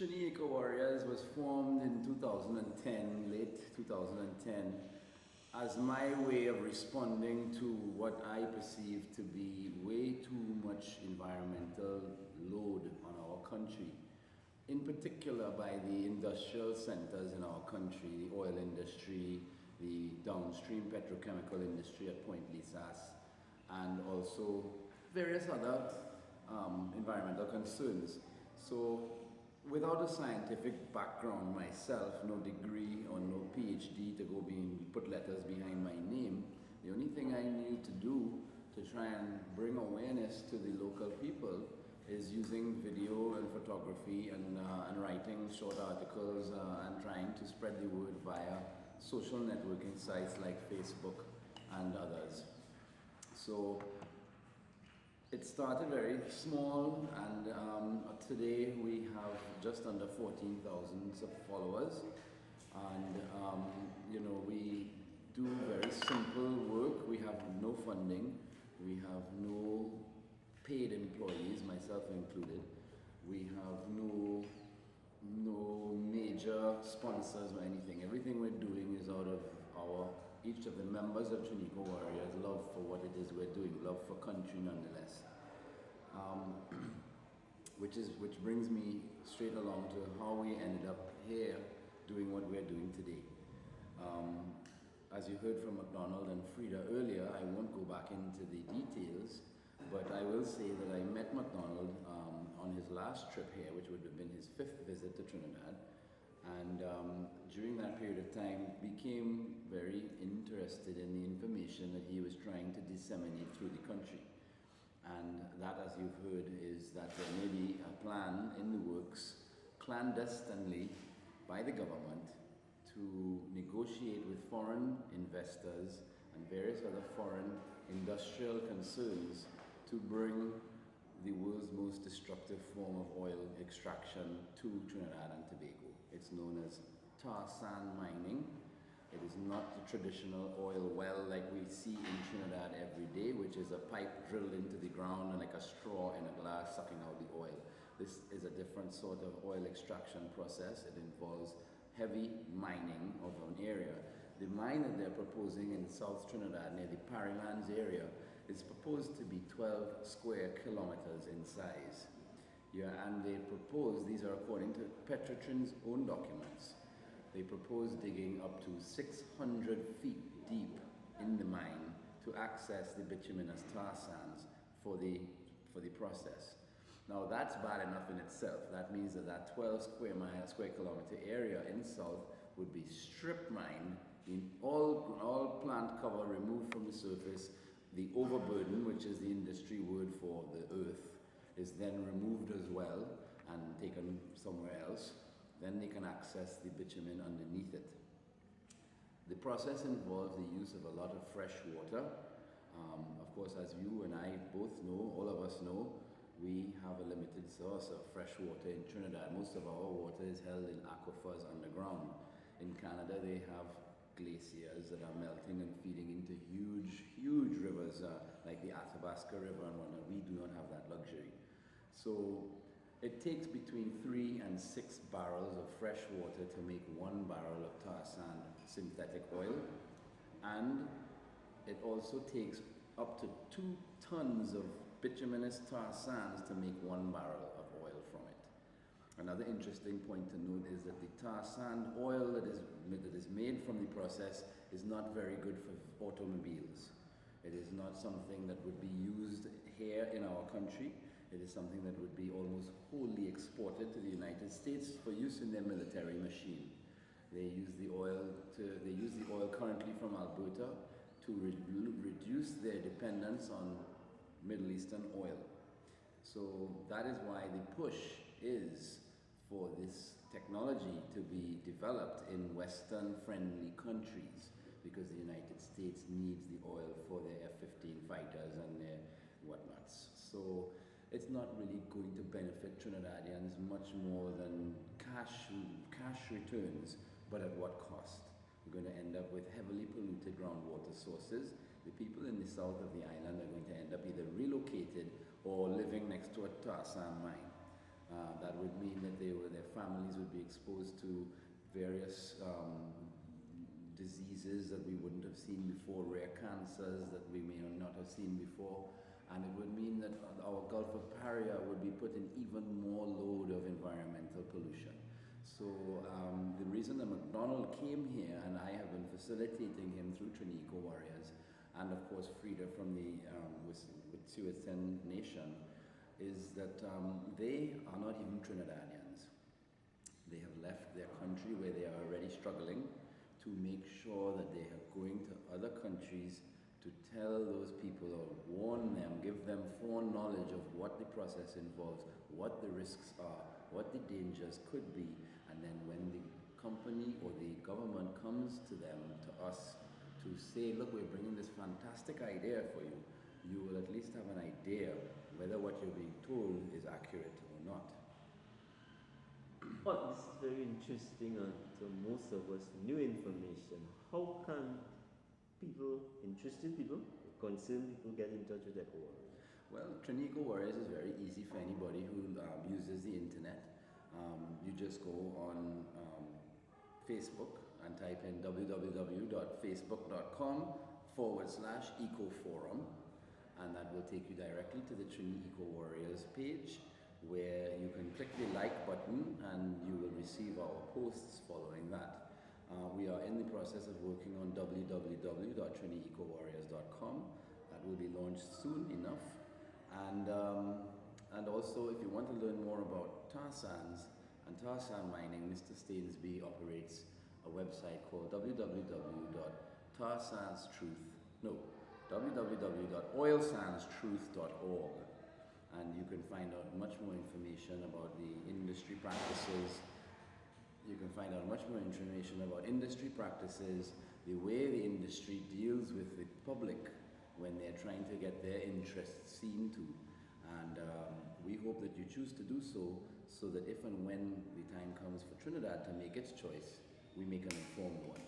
Trini Warriors was formed in 2010, late 2010, as my way of responding to what I perceive to be way too much environmental load on our country, in particular by the industrial centers in our country, the oil industry, the downstream petrochemical industry at Point Lisas, and also various other environmental concerns. So without a scientific background myself, no degree or no PhD to go put letters behind my name, the only thing I knew to do to try and bring awareness to the local people is using video and photography and writing short articles and trying to spread the word via social networking sites like Facebook and others. So it started very small, and today we have just under 14,000 followers, and we do very simple work. We have no funding, we have no paid employees, myself included. We have no major sponsors or anything. Everything we're doing is out of each of the members of Trini Warriors' love for what it is we're doing, love for country nonetheless. Which brings me straight along to how we ended up here doing what we're doing today. As you heard from McDonald and Frida earlier, I won't go back into the details, but I will say that I met McDonald on his last trip here, which would have been his 5th visit to Trinidad. And during that period of time became very interested in the information that he was trying to disseminate through the country. And that, as you've heard, is that there may be a plan in the works clandestinely by the government to negotiate with foreign investors and various other foreign industrial concerns to bring the world's most destructive form of oil extraction to Trinidad and Tobago. It's known as tar sand mining. It is not the traditional oil well like we see in Trinidad every day, which is a pipe drilled into the ground and like a straw in a glass sucking out the oil. This is a different sort of oil extraction process. It involves heavy mining of an area. The mine that they're proposing in South Trinidad near the Parilands area is proposed to be 12 square kilometers in size. Yeah, and they propose, these are according to Petrotrin's own documents, they propose digging up to 600 feet deep in the mine to access the bituminous tar sands for the process. Now that's bad enough in itself. That means that 12 square kilometer area in south would be strip mined, in all plant cover removed from the surface. The overburden, which is the industry word for the earth, is then removed as well and taken somewhere else. Then they can access the bitumen underneath it. The process involves the use of a lot of fresh water. Of course, as you and I both know, all of us know, we have a limited source of fresh water in Trinidad. Most of our water is held in aquifers underground. In Canada, they have glaciers that are melting and feeding into huge rivers like the Athabasca River and whatnot. We do not have that luxury. So it takes between 3 and 6 barrels of fresh water to make 1 barrel of tar sand synthetic oil, and it also takes up to 2 tons of bituminous tar sands to make 1 barrel of oil from it. Another interesting point to note is that the tar sand oil that is made from the process is not very good for automobiles. It is not something that would be used here in our country. It is something that would be almost wholly exported to the United States for use in their military machine. They use the oil currently from Alberta to reduce their dependence on Middle Eastern oil. So that is why the push is for this technology to be developed in Western-friendly countries, because the United States needs the oil for their F-15 fighters and their whatnots. So it's not really going to benefit Trinidadians much more than cash returns, but at what cost? We're going to end up with heavily polluted groundwater sources. The people in the south of the island are going to end up either relocated or living next to a tar sand mine. That would mean that their families exposed to various diseases that we wouldn't have seen before, rare cancers that we may not have seen before, and it would mean that our Gulf of Paria would be put in even more load of environmental pollution. So the reason that McDonald came here, and I have been facilitating him through Trini Eco Warriors, and of course Frida from the Wet'suwet'en Nation, is that they are not even Trinidadians. They have left their country where they are already struggling to make sure that they are going to other countries to tell those people or warn them, give them foreknowledge of what the process involves, what the risks are, what the dangers could be, and then when the company or the government comes to them, to us, to say, look, we're bringing this fantastic idea for you, you will at least have an idea whether what you're being told is accurate or not. Oh, this is very interesting to most of us, new information. How can people, interested people, concerned people get in touch with Eco Warriors? Well, Trini Eco Warriors is very easy for anybody who uses the internet. You just go on Facebook and type in www.facebook.com/ecoforum, and that will take you directly to the Trini Eco Warriors page, where you can click the like button and you will receive our posts following that. We are in the process of working on www.triniecowarriors.com. That will be launched soon enough. And also, if you want to learn more about tar sands and tar sand mining, Mr. Stainsby operates a website called www.oilsandstruth.org. And you can find out much more information about the industry practices. You can find out much more information about industry practices, the way the industry deals with the public when they're trying to get their interests seen to. And we hope that you choose to do so, so that if and when the time comes for Trinidad to make its choice, we make an informed one.